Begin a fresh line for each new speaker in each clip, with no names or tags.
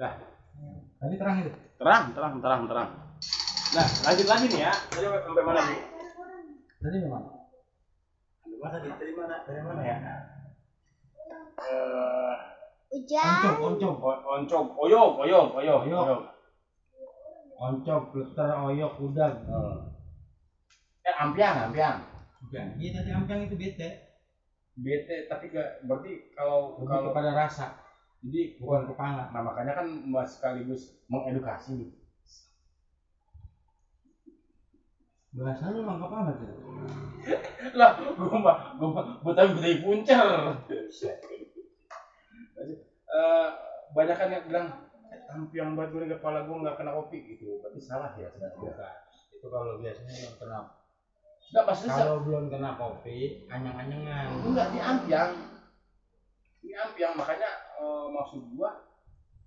Dah.
Tadi terang itu.
Terang. Nah, lanjut lagi nih ya. Tadi sampai mana nih?
Tadi memang.
Dari mana ya? Oncom. Oyok.
Oncom, gleter, oyok, udang.
Ampiang.
Bukan. Iya tadi ampiang itu bete.
Tapi berarti kalau
kepada rasa.
jadi
Bukan kepala.
Nah, makanya kan sekaligus mengedukasi nih.
Bahasa lu lengkap banget ya.
Lah, gua tahu dari puncer. Banyak kan yang bilang ampiang buat gue kepala gue nggak kena kopi gitu. Berarti salah ya
Bukan. Itu kalau biasanya belum kena.
Enggak, maksudnya
kalau belum kena kopi, anyang-anyangan.
Enggak, ini ampiang makanya maksud gua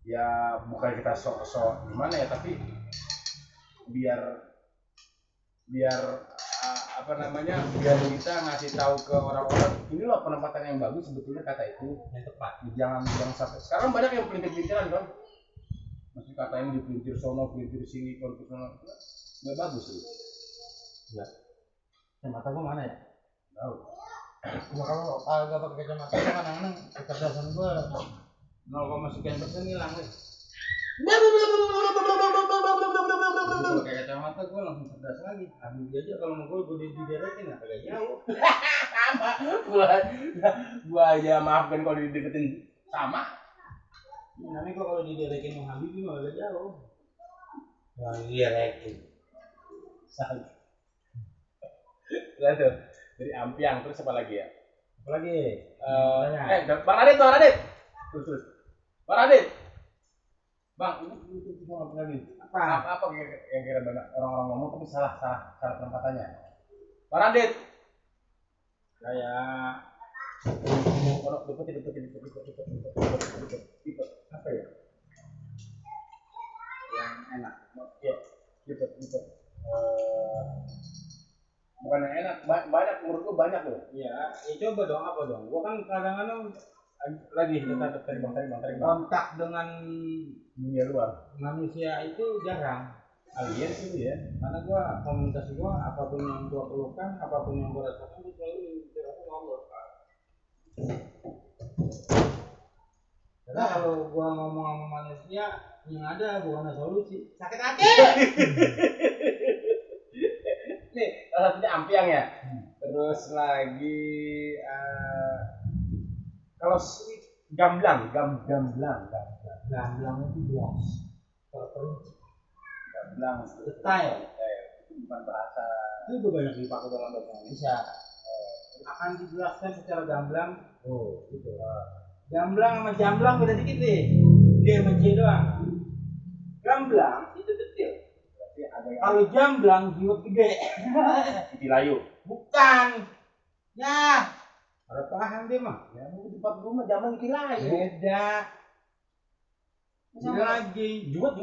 ya bukan kita sok-sok gimana ya, tapi biar biar kita ngasih tahu ke orang-orang ini loh penempatan yang bagus sebetulnya kata itu
yang tepat.
Jangan sampai sekarang banyak yang pelintir-pelintiran kan, masih kata ini dipelintir sono, pelintir sini, pelintir sono, nggak bagus tuh.
Ya. Kacamata gua mana ya?
Tahu.
Gua kalau agak pakai kacamata kadang-kadang kecerdasan gua 0,sekian% hilang nih. Pakai kacamata gue langsung cerdas lagi. Habis aja kalau mau gue diderekin agak jauh.
Sama. Gua aja maafkan kalau dideketin sama.
Namanya gue kalau diderekin sama Habibie mah agak jauh. Wah, diderekin.
Salah. Tuh. Dari ampiang terus apa lagi ya?
Apa lagi?
Bang Radit. Terus. Bang Radit. Bang, ini cuma apa lagi? Apa yang kira banyak orang-orang ngomong tapi salah penempatannya. Bang Radit.
Kayak
Dipet. Apa ya?
yang enak.
Ya, dipet. Bukan yang enak, banyak menurut gua banyak loh.
Iya, coba dong apa dong? Gua kan kadang-kadang
Lagi tadi bang.
kontak dengan
Dunia luar.
manusia itu jarang.
Alien itu ya.
Karena gua komunikasi gua apapun yang gua perlukan, apapun yang gua rasakan gua selalu bicarakan ngobrol. Karena kalau gua ngomong sama manusia yang ada bukan solusi, sakit hati.
Nih, salah satunya ampiang ya. Terus lagi kalau gamblang
itu jelas. Kalau perinci.
Gamblang.
Detail.
Itu bukan bahasa.
Itu banyak dipakai dalam bahasa Indonesia. Akan dijelaskan secara gamblang. Oh, gitu. Gamblang sama jamblang beda dikit deh. G sama J doang. Gamblang itu detail. Kalau jamblang jiwet gede.
Titi layu.
Bukan. Ya. Ada paham dia mah.
Ya, di tempat rumah jamblang titi layu.
Beda. Ini lagi. Juwet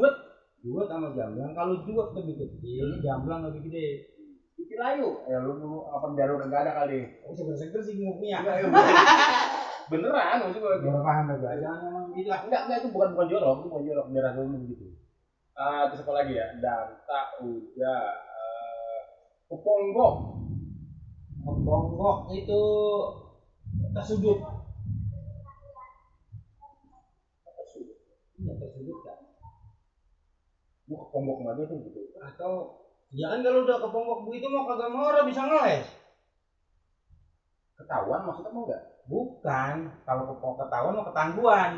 sama jamblang. Kalau juwet lebih kecil, jamblang lebih gede.
Titi layu. Ya lu apa baru enggak ada kali.
Oh, seger-seger sih ngomongnya.
Beneran maksud gua.
Baru paham aja. Jangan ngomong gitu lah.
Enggak itu bukan jorok, itu bukan jorok daerah dulu begitu. Terus apa lagi ya? Danta udah keponggok.
Keponggok itu tersudut. Iya, tersudut kan.
Gua keponggok sama dia tuh gitu.
Atau ya kan kalau udah keponggok begitu mau kagak mau orang bisa ngeles.
Ketahuan maksudnya mau enggak?
Bukan, kalau ketahuan mau ketangguhan.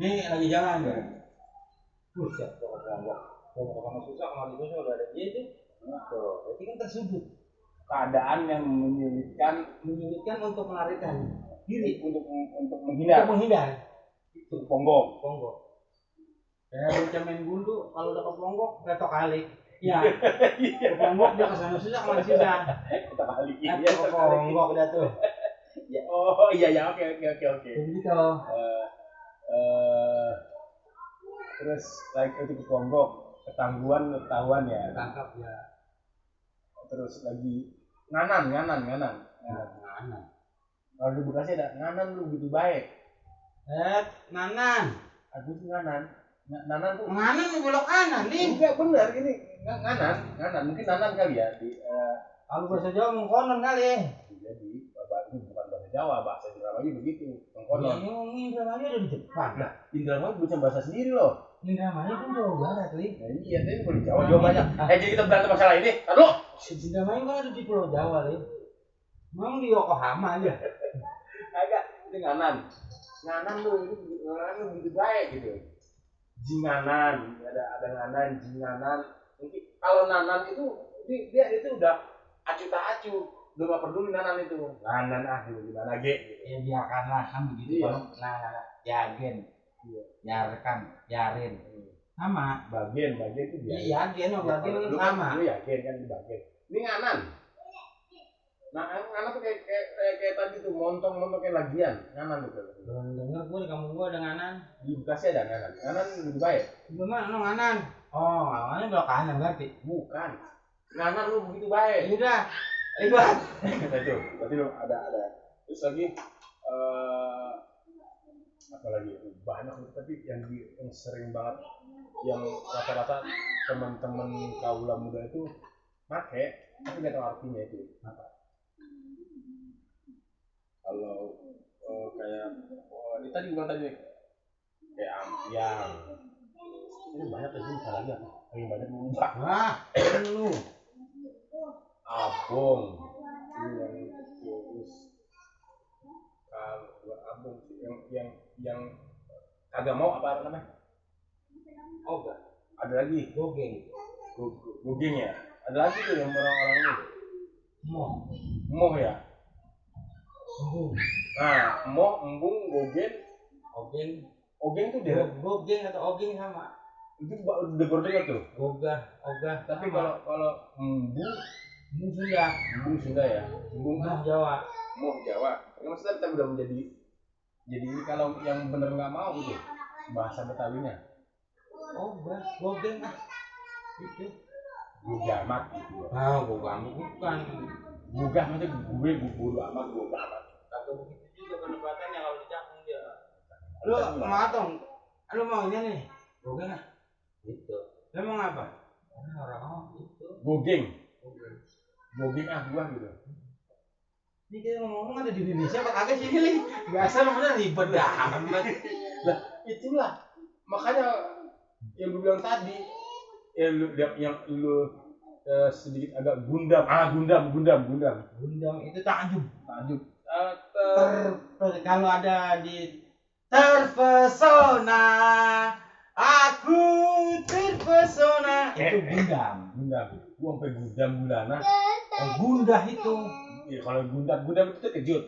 Nih lagi jalan ya. Buset, keponggok. Kalau sama susah, kalau susah udah ada dia tuh. Tuh, berarti kan tersudut.
Keadaan yang
menyulitkan untuk melarikan diri,
untuk menghindar. Itu ponggok.
Kayak bocah main gundu, kalau udah keponggok retok kali. Ya. Keponggok dia kesana susah, kemana susah.
Kita balik
ya. Keponggok udah tuh.
Ya, oh iya oke.
Begitu.
Terus lagi itu keponggok, ketahuan ya.
Ketangkap ya.
Terus lagi nganan.
Nganan.
Kalau di Bekasi ada nganan lu gitu baik.
Nanan.
Agus nganan. Nanan tuh.
Nanan tuh belok kanan nih.
Enggak benar ini nganan. Mungkin nanan kali ya di.
Kalau bahasa Jawa mengkonon kali.
Jadi itu bukan bahasa Jawa, bahasa Indramayu begitu. Mengkonon.
Indramayu ada di depan.
Nah, Indramayu bisa bahasa sendiri loh.
Indramayu kan Jawa Barat, Li.
Nah, iya, tapi kalau di Jawa banyak. Jadi kita berantem masalah ini. Aduh.
Indramayu kan ada di Pulau Jawa, Li. Memang di Yokohama aja.
Agak itu nganan tuh itu nganan begitu baik gitu. Jinganan, ada nganan, jinganan. Mungkin kalau nanan itu dia itu udah acu tak acu, udah gak peduli nanan itu. Nanan gitu gimana ge gitu.
Ya biarkanlah kan begitu.
Iya.
Kalau yagen, yarkan, yarin. Sama.
Bagian itu dia.
Iya, yagen bagian sama.
Lu yagen kan di bagian. Ini nganan. Nah, nganan tuh kayak tadi tuh montong kayak lagian. Nganan tuh.
Belum denger gue di kampung gue ada nganan.
Di Bekasi ada nganan. Nganan lebih baik.
Gimana lu nganan? Oh, nganan belok kanan berarti.
Bukan. Nganan lu begitu baik.
Udah. Libat.
Itu. Berarti lu ada. Terus lagi apa lagi? Banyak tapi yang sering banget yang rata-rata teman-teman kaula muda itu pakai tapi nggak tahu artinya itu apa. Kalau kayak ini tadi bukan tadi kayak ampiang ini banyak lagi misalnya lagi apa yang banyak lupa
Lu
abong ini yang terus kalau abong yang kagak mau apa namanya enggak ada lagi gogeng ya ada lagi tuh yang orang-orang ini moh ya nah moh embung ogeng tuh dia
gogeng atau ogeng sama
itu udah dengar tuh
ogah
tapi kalau embung Sunda ya
moh Jawa
maksudnya kita udah menjadi jadi kalau yang bener nggak mau gitu bahasa Betawinya
gogeng itu
gugamat gitu
gogamat bukan
gugah maksudnya gue bodo amat
kagak begitu juga penempatannya kalau di Cakung dia lu matong lu mau ini nih gogeng gitu lu mau apa orang itu
gogeng gua gitu
ini kita ngomong ada di Indonesia apa kagak sih ini biasa namanya ribet amat
lah itulah makanya yang gue bilang tadi yang lu sedikit agak gundam
itu takjub kalau ada di terpesona aku terpesona itu gundam
gua sampai gundam bulana
gundah itu
ya kalau gundam itu terkejut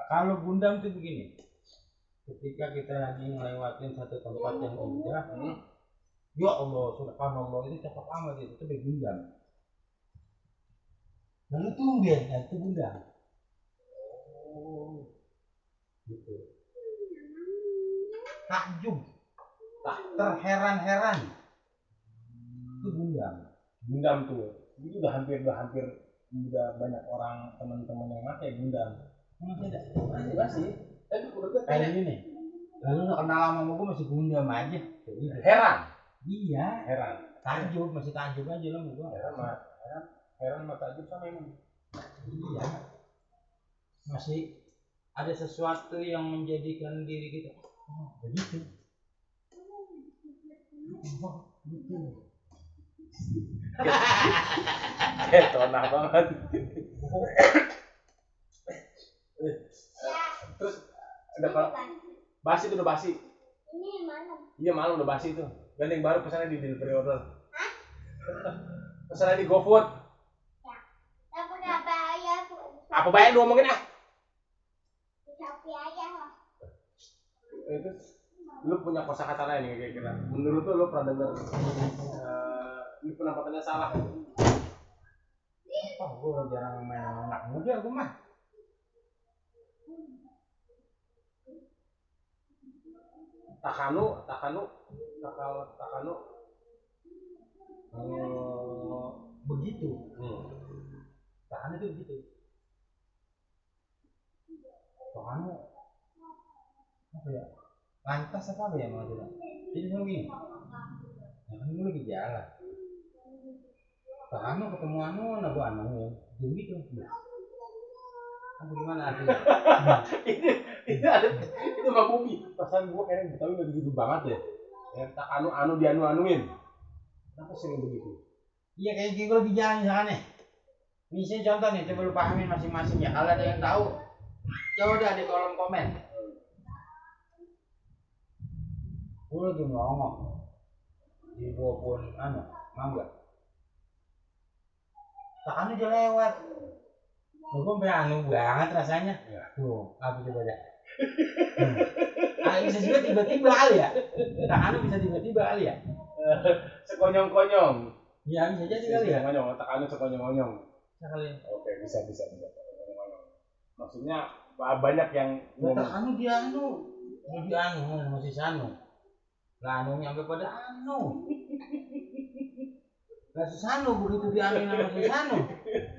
kalau gundam itu begini ketika kita lagi ngelewatin satu tempat yang indah ya Allah subhanallah itu cakep amat itu begundam lalu tumben itu gundam gitu takjub terheran-heran itu gundam
tuh itu udah hampir udah banyak orang teman-teman yang pakai gundam masih tapi udah
kayak ini nih lalu udah kenal sama gue masih gundam aja heran takjub masih takjub aja lah gue
heran sama takjub sama ini
iya masih ada sesuatu yang menjadikan diri kita begitu
tonah banget terus udah basi itu udah basi ini malam iya malam udah basi itu gandeng baru pesannya di delivery order pesannya di GoFood apa bayar lu ngomongin itu lu punya kosakata lain kayak kira menurut lu pernah dengar ini penampakannya salah
apa gue jarang main anak muda gue mah
takanu
begitu takanu itu begitu takanu apa ya? Lantas apa ya maksudnya? Jadi begini. Ya kan gue lagi jalan. Anu ketemu anu ya. Jadi gitu. Gimana artinya?
Ini ada itu nggak bumi. Perasaan gue kayaknya Betawi nggak begitu banget ya. Yang tak anu dianu-anuin. Kenapa sering begitu?
Iya kayak gitu lebih jalan misalkan nih. Misalnya contoh nih, coba lu pahamin masing-masing ya. Kalau ada yang tahu, ya udah di kolom komen. Gue lagi ngomong di bawah pohon mangga. Tangannya udah lewat. Gue sampai banget rasanya.
Ya.
Tuh, apa coba dah. Bisa juga tiba-tiba kali ya. Tangannya bisa tiba-tiba kali ya.
Sekonyong-konyong.
Ya bisa jadi kali ya.
Sekonyong, tangannya sekonyong-konyong.
Sekali.
Oke, bisa. Maksudnya banyak yang
ngomong. Dia masih sanu. Lah nyampe pada Lah sanu begitu dianuin sama si sanu.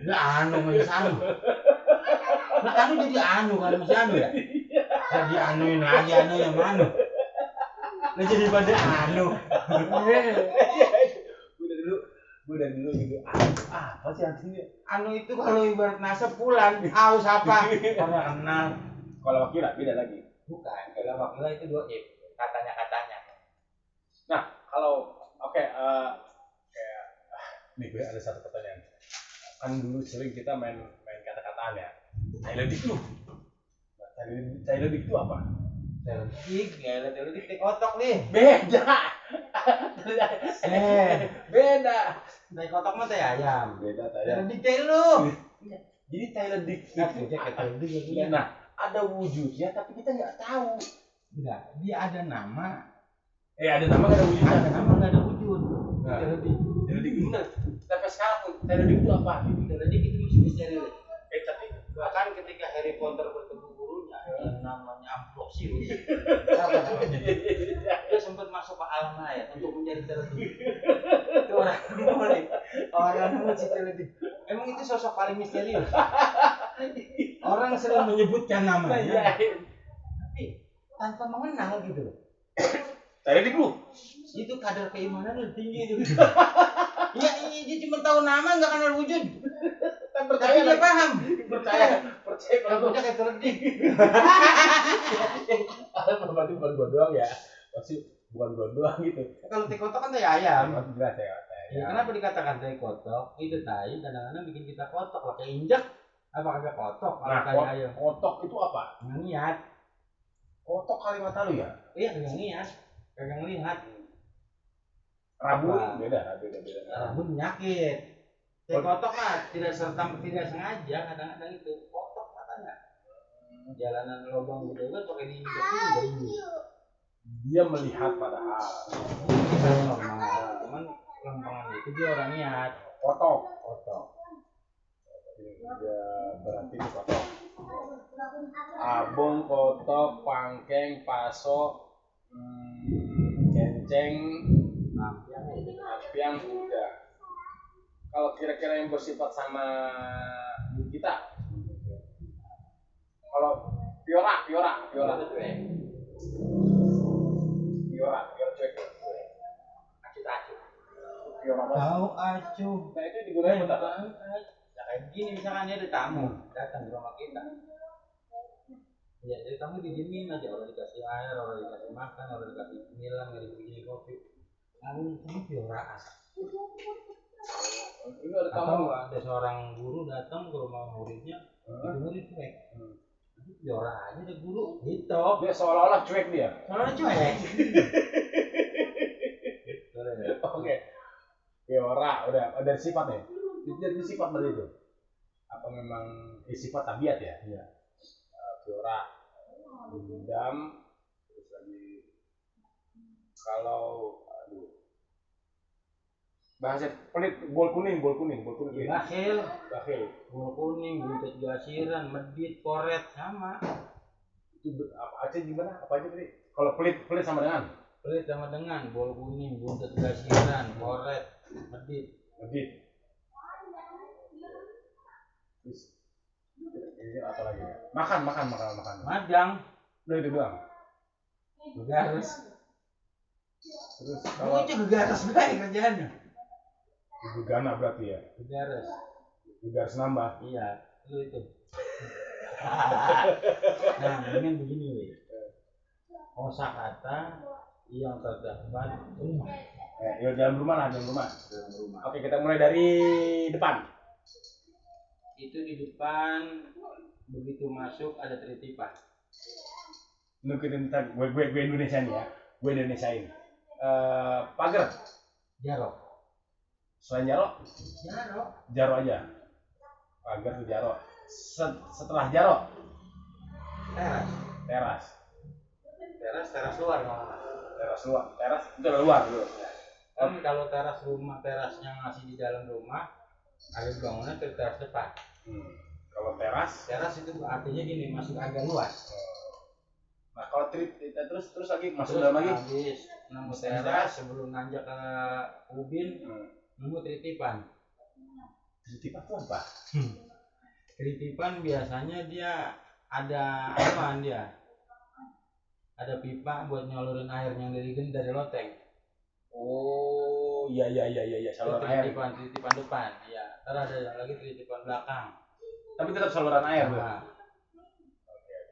Lah masih sanu. Lah jadi kan masih ya. Lah dianuin lagi yang mana? Lah jadi pada
Udah dulu gitu. Apa sih artinya?
Itu kalau ibarat nasab pulang, aus apa? Orang kenal.
Kalau wakila beda lagi.
Bukan, kalau wakila itu doib, katanya.
Nah, kalau kayak nih gue ada satu pertanyaan. Kan dulu sering kita main kata-kataan ya. Cailedik lu. Cailedik itu apa?
Cailedik kotok nih.
Beda. Beda.
Teh kotok mah teh ayam.
Beda teh.
Cailedik teh lu.
Jadi cailedik
itu.
Nah, ada wujudnya tapi kita nggak tahu.
Enggak, dia ada nama.
Ada nama nggak ada wujud.
Ada nama nggak ada wujud.
Cailedik bener. Tapi sekarang cailedik itu apa?
Cailedik itu masih misteri.
Tapi
bahkan ketika Harry Potter bertemu gurunya yang namanya Ambrosius, dia sempat masuk ke alam lain untuk mencari cailedik. Itu orang si cailedik. Emang itu sosok paling misterius. Orang sering menyebutkan namanya, tapi tanpa mengenal gitu loh.
Cailedik lu.
Itu kadar keimanan lebih tinggi itu. Iya, dia cuma tahu nama nggak kenal wujud. Tapi dia paham.
Percaya
kalau bocah kayak cailedik.
Berarti bukan gua doang ya. Masih bukan gua doang gitu.
Kalau teh kotok kan teh ayam.
Jelas ya.
Ya, kenapa dikatakan teh kotok? Itu tai kadang-kadang bikin kita kotok lah kayak injak. Apa kagak kotok?
Nah,
ayam.
Kotok itu apa?
Niat.
Kotok kalimat lu ya?
Iya, kagak niat. Kagak ngelihat.
Rabun beda.
Rabun penyakit. Teh kotok mah tidak sengaja kadang-kadang itu kotok katanya. Jalanan lubang gitu kan pakai diinjak ini.
Dia melihat padahal.
Itu normal. Cuman lempangan itu dia orang niat.
Kotok. Ya, berarti itu kotok. Abong, kotok, pangkeng, paso, kenceng, ampiang udah. Kalau kira-kira yang bersifat sama kita, kalau Fiora cuek. Fiora
tahu acuh.
Nah itu digunakan buat apa?
Ya kayak gini misalkan dia ada tamu datang di rumah kita. Ya jadi kamu didiemin aja, orang dikasih air, orang dikasih makan, orang dikasih cemilan, nggak dibikinin kopi. Lalu kamu pioraan.
Ini ada tamu.
Atau ada seorang guru datang ke rumah muridnya, itu murid cuek. Itu pioraan aja ada guru, gitu.
Dia seolah-olah cuek dia.
Seolah-olah cuek.
Oke. Fiora udah ada sifatnya. Jadi sifat dari itu. Apa memang sifat tabiat ya? Iya. Fiora dendam terus lagi kalau bahasa pelit bol kuning
bakhil bol kuning buntut gasiran medit koret sama
itu apa aja gimana apa aja tadi kalau pelit sama dengan
bol kuning buntut gasiran koret medit
terus ini apa lagi ya makan madang
udah
itu doang
Gegares.
Terus
Kamu
kalau
gegares baik kerjaannya.
gegana berarti ya.
Gegares.
Gegares nambah.
Iya, lu itu. Nah, mendingan begini, weh. Kosakata yang terdapat rumah.
Ya dalam rumah lah, dalam rumah.
Dalam rumah.
Oke, kita mulai dari depan.
Itu di depan, begitu masuk ada teritipan.
Nukitin tentang gue Indonesia nih ya. Gue Indonesiain. Pagar.
Jarok.
Selain Jaro,
Jarok.
Jaro aja. Pagar tuh Jaro. Setelah Jaro,
Teras.
teras.
Teras luar kalau nggak.
Teras luar. Teras itu luar dulu.
Kan kalau teras rumah, terasnya masih di dalam rumah, ada bangunan ke teras depan.
Kalau teras,
Teras itu artinya gini, masuk agak luas.
nah kalau terus lagi masuk
Terus
dalam lagi.
habis nemu teras sebelum nanjak ke ubin, nemu teritipan.
Teritipan tuh apa?
Teritipan biasanya dia ada apaan dia? Ada pipa buat nyalurin airnya dari loteng.
Oh, iya, saluran air.
Teritipan depan, ya. Terus ada lagi teritipan belakang.
Tapi tetap saluran air, Bu.
Nah,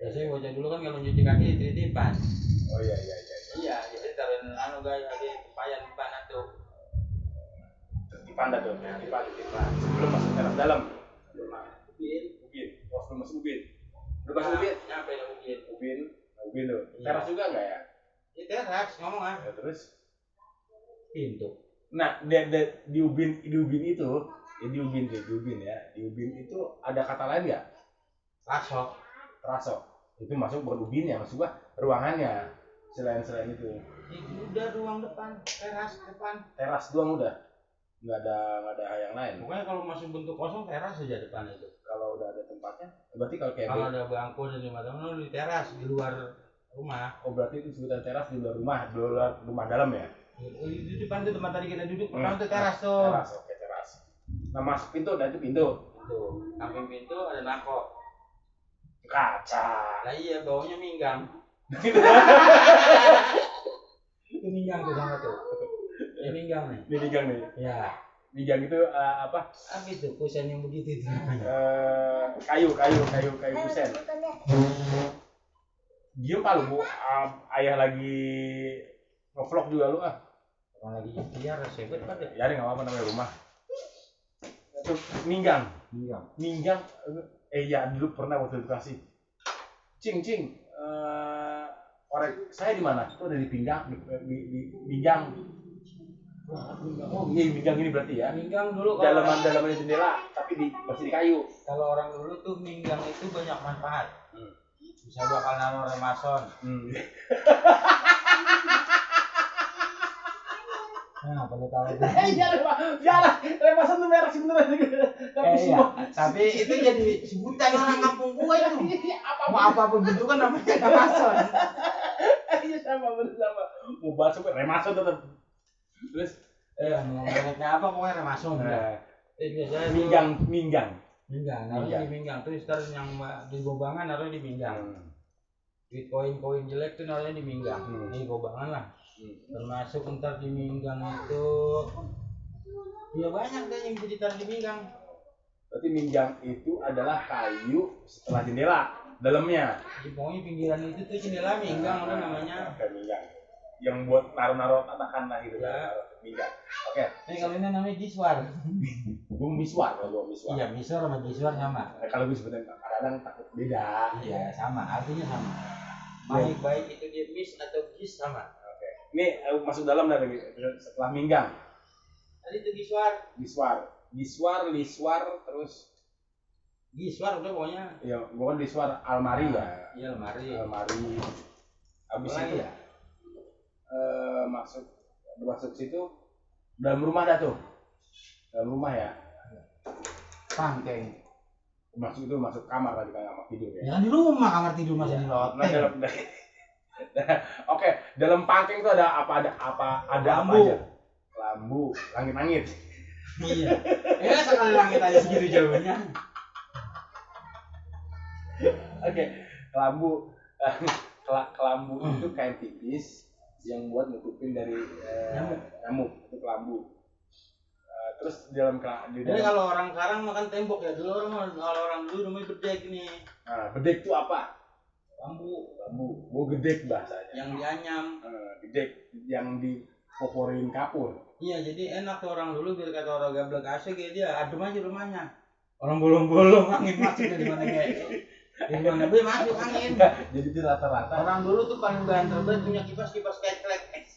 biasanya bocah dulu kan kalau nyuci kaki teritipan.
Oh iya.
Iya, jadi taruhin gaya di tempayan depan tuh.
Teritipan dah tuh, teritipan. Sebelum masuk teras dalam.
Ubin.
Oh, sebelum masuk ubin. Udah masuk ubin?
Nyampe dah ubin.
Ubin tuh.
Iya.
Teras juga enggak ya?
Ini teras ngomong ah.
Ya, terus
Pintu.
nah, di ubin itu, di ubin itu ada kata lain nggak? Terasok. Itu masuk bukan ubin ya, maksud gua ruangannya. Selain itu.
Udah ruang depan, teras depan.
Teras doang udah. Nggak ada yang lain.
Pokoknya kalau masih bentuk kosong teras saja depan itu.
Kalau udah ada tempatnya, berarti kalau kayak
kalau ada bangku dan teman-teman di teras di luar rumah.
Oh, berarti itu sebutan teras di luar rumah dalam ya?
Di depan itu tempat tadi kita duduk, pertama itu teras tuh.
Teras, oke, teras. Nah, masuk pintu, itu pintu.
Samping pintu ada nako.
Kaca.
Nah iya, baunya minggang. Itu minggang tuh sama tuh. Ya minggang nih.
Ini minggang nih.
Ya.
Minggang itu apa?
Apa itu kusen yang begitu itu?
Kayu kusen. Diem pak lu, ayah lagi nge-vlog juga lu ah.
Orang lagi ikhtiar, sebet pada.
Ya nggak apa-apa namanya rumah. Itu minggang. Ya dulu pernah waktu edukasi. Cing, korek saya di mana? Itu ada di pinggang, di pinggang. Oh iya, pinggang ini berarti ya.
Minggang dulu
dalaman jendela, tapi masih di kayu.
Kalau orang dulu tuh minggang itu banyak manfaat. Bisa bakal nano remason. Nah, perlu tahu itu.
Iya, remason tuh merek sebenarnya.
Tapi itu jadi sebutan orang kampung gua itu. Mau apapun bentukan namanya remason.
Iya sama. Mau bahas remason tetap. Terus
mau mereknya apa pokoknya remason ya. Biasanya
minggang.
Naruh di minggang. Terus terus yang di gobangan naruh di minggang. Duit koin jelek tuh naruhnya di minggang. Di gobangan lah. Termasuk ntar di minggang itu ya banyak deh yang bisa ditaruh di minggang.
Berarti minggang itu adalah kayu setelah jendela dalamnya.
Di pokoknya pinggiran itu tuh jendela minggang namanya.
Oke, minggang. Yang buat naruh tatakan lah gitu ya. Minggang. Oke.
Ini kalau ini namanya giswar.
Gua miswar.
Iya, miswar sama giswar sama.
Kalau gue sebenarnya kadang takut beda.
Iya, sama, artinya sama. Baik itu dia mis atau gis sama.
Ini masuk dalam dari setelah minggang.
Tadi itu giswar, terus giswar udah pokoknya.
Ya, bukan giswar almari ya.
Iya, almari.
Habis itu ya. Masuk situ dalam rumah dah tuh. Dalam rumah ya.
Pangkeng.
Masuk kamar tadi kan kamar tidur ya.
Ya di rumah kamar tidur masih di loteng.
Oke, dalam pangkeng itu ada apa aja? Lambu, langit.
Iya. Sekali langit aja segitu jauhnya.
Oke, lambu. kelambu itu kain tipis yang buat nutupin dari nyamuk itu kelambu. Terus di dalam
jadi kalau orang sekarang makan tembok ya, dulu orang dulu namanya bedek nih.
Nah, bedek itu apa?
Bambu.
Gedek bahasanya.
Yang dianyam.
Gedek yang dipoporin kapur.
Iya, jadi enak tuh orang dulu biar kata orang gablek asik ya dia adem aja rumahnya. Orang bolong-bolong angin masuk dari mana kayak. Di mana be masuk angin.
Jadi itu rata-rata.
Orang dulu tuh paling banter banget punya kipas kecelek.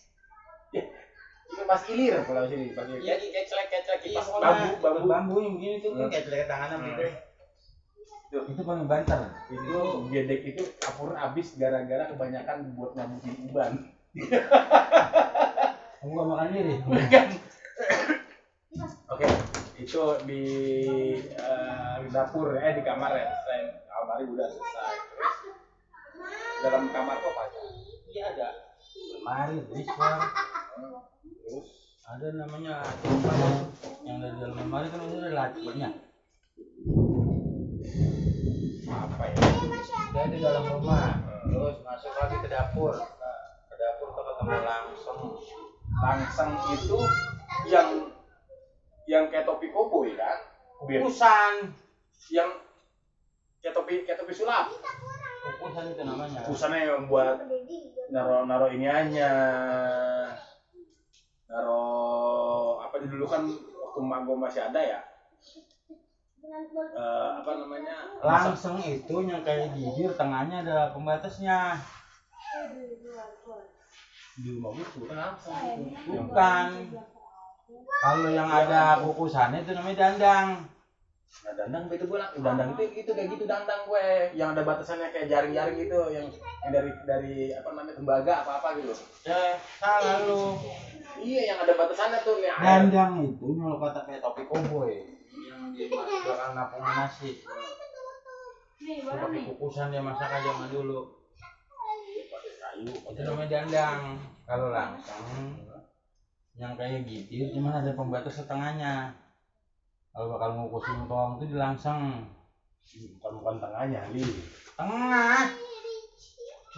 Kipas ilir kalau sini pakai kecelek kipas bambu
yang begini tuh kan kecelek tangannya gitu. Itu paling banter.
Itu gedek itu kapur abis gara-gara kebanyakan buat ngabutin uban.
Kamu gak makan diri?
Oke, itu di dapur di kamar ya. Selain almari udah selesai. Terus dalam kamar kok apa aja?
Iya ada. Almari, dishwasher.
Terus
ada namanya tempat yang dari dalam lemari kan itu ada lacinya.
Apa ya?
Dari dalam rumah, terus masuk lagi ke dapur. Ke dapur tuh ketemu
langseng itu yang kayak topi koboi kan?
Kukusan.
Yang kayak topi sulap.
Kukusan itu namanya.
Kukusannya yang buat naro iniannya. Naro apa dulu kan waktu mak gue masih ada ya. Apa namanya?
Langsung itu yang kayak gigir, tengahnya ada pembatasnya.
Di rumah gue langsung itu.
Bukan. Kalau yang ada kukusannya itu namanya dandang.
Nah, dandang itu gue dandang itu kayak gitu dandang gue yang ada batasannya kayak jaring-jaring gitu yang dari apa namanya tembaga apa gitu.
Salah lu.
Iya yang ada batasannya tuh ya.
Dandang itu kalau kata kayak topi koboi yang dimasukkan napung nasi. Pakai kukusan dia masak aja zaman dulu.
Kayu.
Itu namanya dandang. Kalau langsung yang kayak gitir cuman ada pembatas setengahnya. Kalau bakal ngukusin tuang itu dilangseng.
Bukan tengahnya,
Tengah.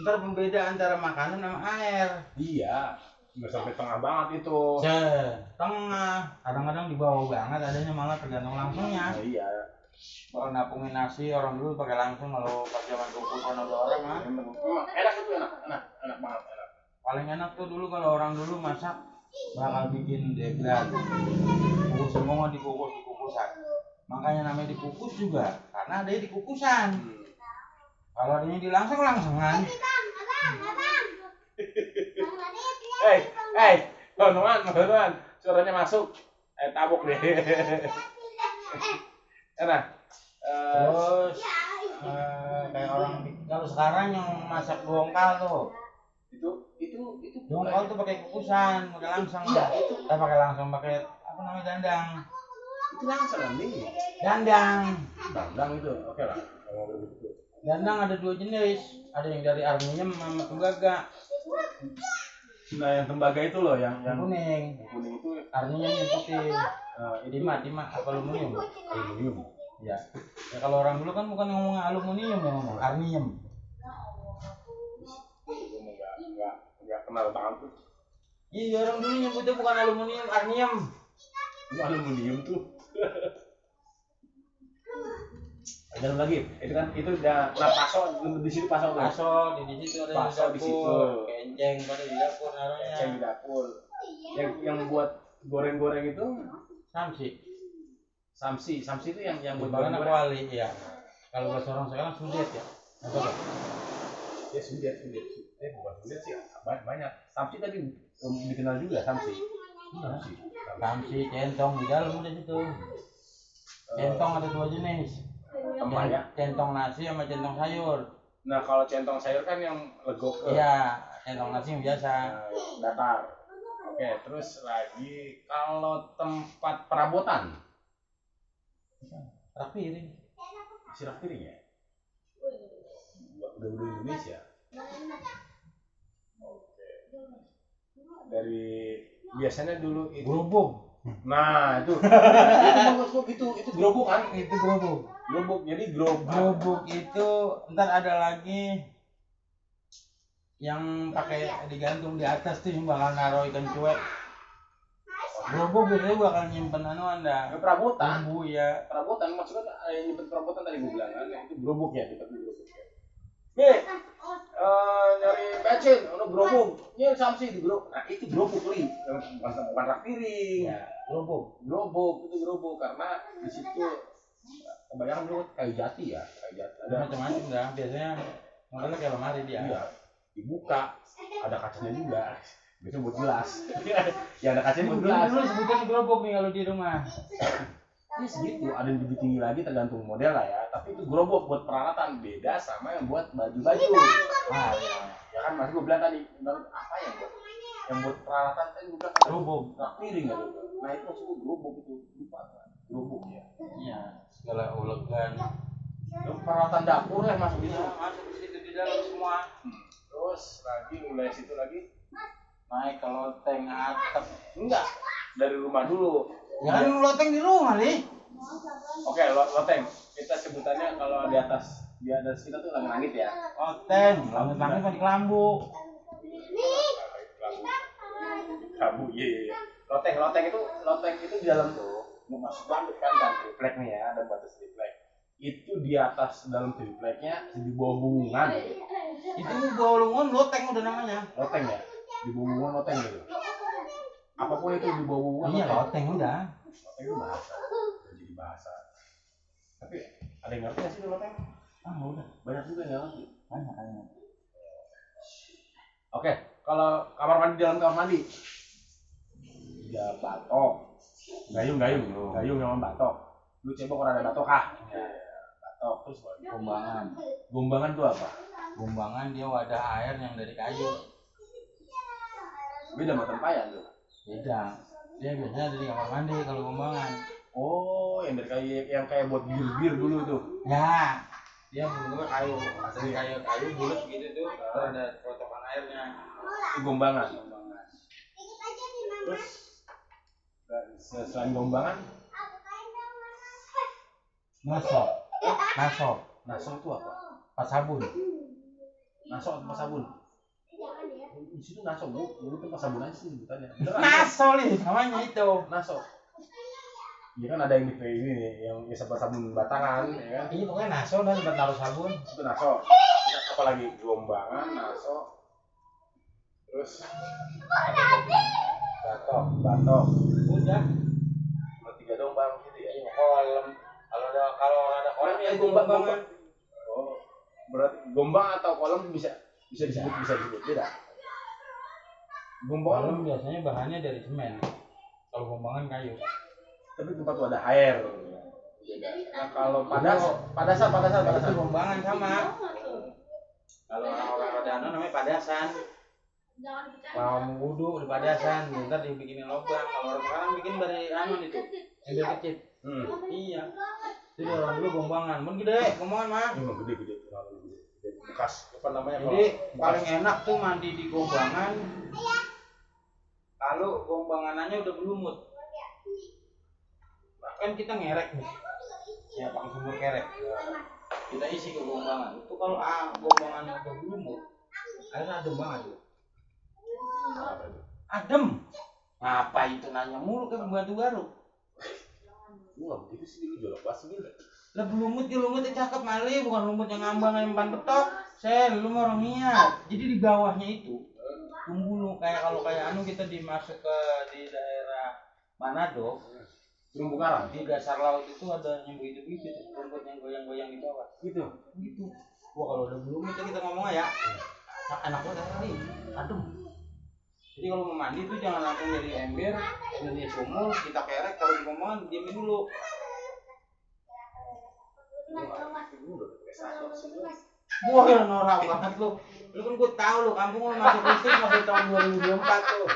Ntar pembeda antara makanan sama air.
Iya, nggak sampai tengah banget itu.
Tengah. Kadang-kadang di bawah banget, adanya malah tergantung langsungnya.
Iya.
Kalau napungin nasi orang dulu pakai langsung, kalau pas zaman kukusan ada orang mah.
Enak itu enak banget enak.
Paling enak tuh dulu kalau orang dulu masak bakal bikin deglat. Kukus semua dikukus di kukusan. Makanya namanya dikukus juga karena ada di kukusan. Kalau adanya di langsengan.
Teman-teman, suaranya masuk. Tabuk deh. Enak.
Terus kayak orang kalau sekarang yang masak dongkal tuh.
Itu
Dongkal tuh pakai kukusan, pakai langsung. Iya, itu. Kita pakai langsung pakai apa namanya dandang.
Itu langsung nih.
Dandang
itu. Oke lah.
Dandang ada dua jenis. Ada yang dari aluminium sama tembaga.
Nah, yang tembaga itu loh yang
kuning.
Yang kuning itu
aluminium yang putih. Timah apa aluminium?
Aluminium.
Ya. Ya kalau orang dulu kan bukan ngomong aluminium ya, ngomong aluminium.
Enggak kenal banget tuh.
Iya, orang dulu nyebutnya bukan aluminium, aluminium.
Itu aluminium tuh. Ada lagi, itu udah paso di situ paso
di situ ada
paso di situ.
Kenceng pada di dapur naruhnya.
Kenceng di dapur. Yang buat goreng-goreng itu Samsi itu yang buat
goreng kuali ya. Kalau bahasa orang sekarang sudet ya. Apa tuh?
Ya sudet. Bukan sudet sih, banyak. Samsi tadi dikenal juga Samsi.
Samsi centong di dalam udah situ. Centong ada dua jenis. Centong nasi sama centong sayur.
Nah kalau centong sayur kan yang legok.
Iya, centong nasi yang biasa.
Datar. Oke, terus lagi kalau tempat perabotan.
Rak piring.
Masih rak piring ya? Udah Indonesia. Oke. Dari biasanya dulu itu
gerobok.
Nah, itu gerobok kan?
Itu gerobok.
Jadi gerobok
itu ntar ada lagi yang pakai digantung di atas tuh yang bakal naruh ikan cuek. Gerobok biasanya bakal nyimpen Anda.
Perabotan.
Bumbu ya.
Perabotan maksudnya nyimpen perabotan tadi gue bilang kan, itu gerobok ya, di gerobok ya. Nih, nyari bensin, ono gerobok. Ini samsi di gerobok. Nah, itu gerobok kali. Bukan rak piring.
Ya, gerobok
Itu gerobok karena di situ kebanyakan dulu kayu jati ya,
ada macam-macam dah. Biasanya modelnya kayak lemari dia.
Iya. Dibuka, ada kacanya juga. Biasanya buat gelas. Ya ada kacanya buat gelas.
Dulu sebutan gerobok nih kalau di rumah.
Ini segitu, ada yang lebih tinggi lagi tergantung model lah ya. Tapi itu gerobok buat peralatan, beda sama yang buat baju-baju.
Ah, ya.
Ya kan masih gue bilang tadi, apa yang buat peralatan tadi gue bilang
Gerobok.
rak piring ya. Nah itu maksudnya gerobok itu, lupa kan? Gerobok ya.
Iya, segala ulegan.
Peralatan dapur lah masuk itu.
Masuk di situ di dalam semua.
Terus lagi mulai situ lagi
Naik ke loteng atap.
enggak dari rumah dulu.
Ya kan loteng di rumah, Li.
Oke, loteng. Kita sebutannya kalau di atas kita tuh langit-langit ya.
Loteng, langit-langit mah di kelambu.
Kamu, iya. Loteng itu di dalam tuh masuk banget kan triplek nih ya, ada batas triplek. Itu di atas dalam tripleknya di bawah bungungan.
Itu bawah lungun loteng udah namanya.
Loteng ya, di bawah bungungan loteng gitu. Apapun itu di bawah bungungan.
Iya loteng udah.
Loteng itu bahasa, jadi bahasa. Tapi ada yang ngerti nggak sih loteng?
Ah udah,
Banyak juga yang ngerti.
banyak.
Oke, kalau kamar mandi dalam kamar mandi, ya batok, gayung sama batok. Lu cebok orang ada batok kah? Ya, batok terus gombangan tuh apa?
Gombangan dia wadah air yang dari kayu.
Beda sama tempayan tuh.
Beda. Dia biasanya ada di kamar mandi kalau gombangan.
Oh, yang dari kayu yang kayak buat bir dulu tuh.
Ya, dia bentuknya kayu, dari kayu bulat gitu tuh, ada kotokan airnya.
Itu gombangan. Terus selain gombangan,
nasok.
naso itu apa?
Pas sabun.
Naso atau pas sabun? Di situ naso, bu tempat sabun aja sih sebutannya.
Naso nih, namanya itu.
Naso. Iya kan ada yang di ini nih, yang sabun batangan, ya kan?
Iya pokoknya naso dan tempat taruh sabun.
Itu naso. Apalagi gombangan, naso. Terus batok.
Udah.
Cuma 3 dong bang gitu ya.
Iya kolam. Kalau ada kolam ya gombangan.
Oh, berarti gombang atau kolam bisa disebut beda.
Kolam biasanya bahannya dari semen. Kalau gombangan kayu.
Tapi tempat tuh ada air. Nah, kalau padasan.
Itu gombangan sama. Kalau orang-orang Rodano namanya padasan. Mau wudhu di padasan, ntar dibikinin lubang. Kalau orang sekarang bikin dari itu, yang biar kecil. Iya. Jadi orang dulu gombangan, gede gombangan mah.
Emang gede bekas apa namanya?
Jadi paling enak tuh mandi di gombangan. Kalau gombanganannya udah berlumut. Kan kita ngerek nih. Ya pakai sumur kerek. Kita isi ke gombangan. Itu kalau gombangannya udah berlumut, airnya adem banget. Adem. Ngapa itu nanya mulu ke pembantu baru?
Lu nggak begitu sih, lu jorok banget sih.
Lah lumutnya cakep mali, bukan lumut yang ngambang yang pan betok. Lu mah orang niat. Jadi di bawahnya itu tumbuh kayak kita dimasuk ke di daerah Manado.
Terumbu karang.
Di dasar laut itu ada yang begitu rumput yang goyang-goyang di bawah. Gitu. Wah kalau udah belum itu kita ngomong ya. Enak banget kali. Adem. Jadi kalau mau mandi tuh jangan langsung dari ember, dari sumur, kita kerek kalau di gombangan diamin dulu. Wah, norak banget lu. Lu kan gue tahu lu kampung lu masuk listrik masih tahun 2024 tuh.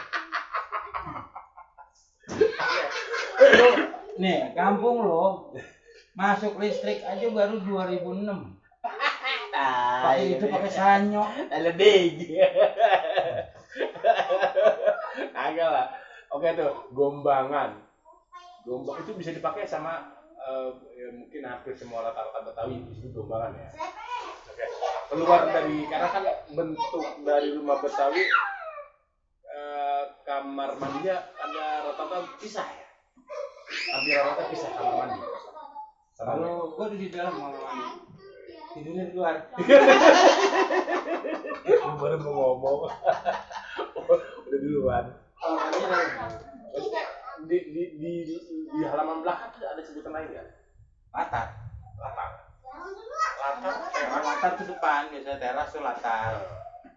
Nih, kampung lo masuk listrik aja baru 2006. Pakai itu pakai sanyo.
Lebih. Agak lah. Oke tuh, gombangan. Gombang itu bisa dipakai sama mungkin hampir semua rata-rata Betawi di situ gombangan ya. Oke. keluar dari, karena kan bentuk dari rumah Betawi kamar mandinya ada rata-rata pisah ya. Hampir rata-rata pisah kamar mandi.
Kalau gua di dalam kamar mandi, tidurnya di luar.
Baru mau ngomong. Udah duluan.
Kamar mandinya dalam.
Maksudnya di halaman belakang tuh ada sebutan lain nggak?
Latar.
Latar.
Kalau latar itu depan, biasanya teras itu latar.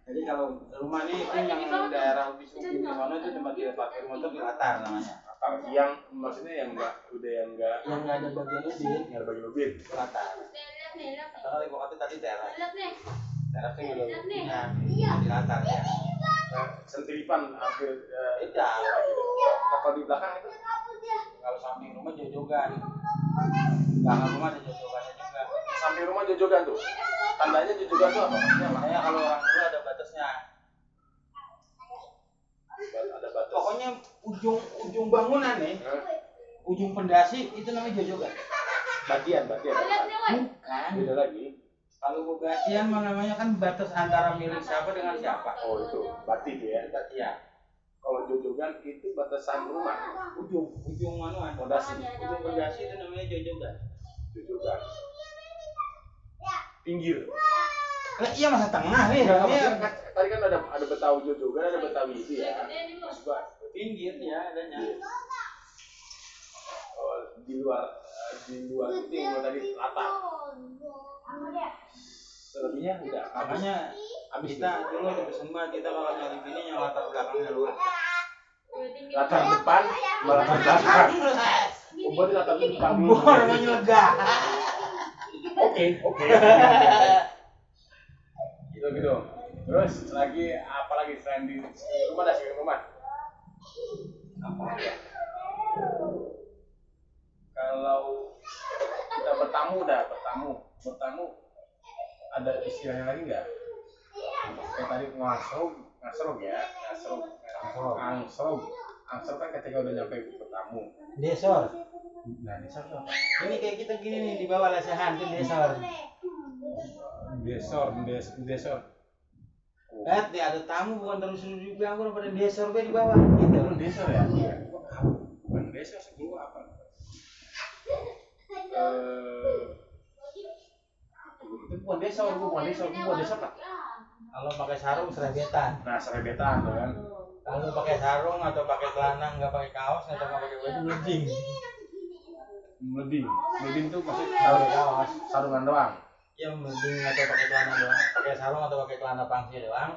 Jadi kalau rumah ini itu yang daerah bis Ubin Sono itu tempat kita parkir motor di latar namanya.
Latar yang maksudnya yang enggak
Yang nggak ada bagian ubin,
nggak ada bagi mobil.
itu latar. Karena gua kata tadi teras. Teras itu nggak ada ubinnya, di latar ya.
Sentiripan hampir
Beda.
kalau di belakang itu
Kalau samping rumah jojogan. Belakang rumah ada jojogannya juga.
samping rumah jojogan tuh. Tandanya jojogan tuh apa? Maksudnya apa?
Makanya kalau orang dulu ada batasnya.
Ada batas.
Pokoknya ujung bangunan nih, ujung pendasi itu namanya jojogan.
Batian.
Bukan.
Beda lagi.
Kalau batian mah namanya kan batas antara milik siapa dengan siapa.
Oh itu bati tuh ya.
Batian.
Kalau jojogan itu batasan rumah.
Ujung manuan.
Fondasi.
Ujung pendasi itu namanya jojogan.
Jojogan. Pinggir.
Lah iya masa tengah nih.
Enggak,
Dia
maksudnya kan, tadi kan ada Betawi jojogan, ada Betawi itu ya. Maksud gua,
pinggir ya adanya.
di luar itu yang gua tadi latar. Selebihnya udah
Makanya kita dulu di Besemba kita kalau nyari bini yang latar belakangnya luas.
latar depan, latar belakang. Oh, berarti latar depan dulu.
Bukan namanya lega.
Oke. Gitu. Terus lagi apa lagi selain di rumah, dah sini rumah? Apa ya? Kalau kita bertamu ada istilahnya lagi nggak? Kayak tadi ngasrog ya, angsrog kan ketika udah nyampe bertamu.
Desor.
Nah, desor tuh apa?
Ini kayak kita gini nih di bawah lesehan itu desor.
Desor.
Lihat dia ada tamu bukan terus di belakang pada desor gue di bawah. Gitu.
Itu desor ya? Bukan desor sebelum apa? Itu bukan desor Pak.
Kalau pakai sarung serebetan.
Nah, serebetan tuh kan.
Kalau pakai sarung atau pakai celana nggak pakai kaos atau nggak pakai baju melejing.
Melebing tuh maksudnya
Pakai kaos.
sarungan doang.
Ya melejing atau pakai celana doang. Pakai sarung atau pakai celana pangsi doang.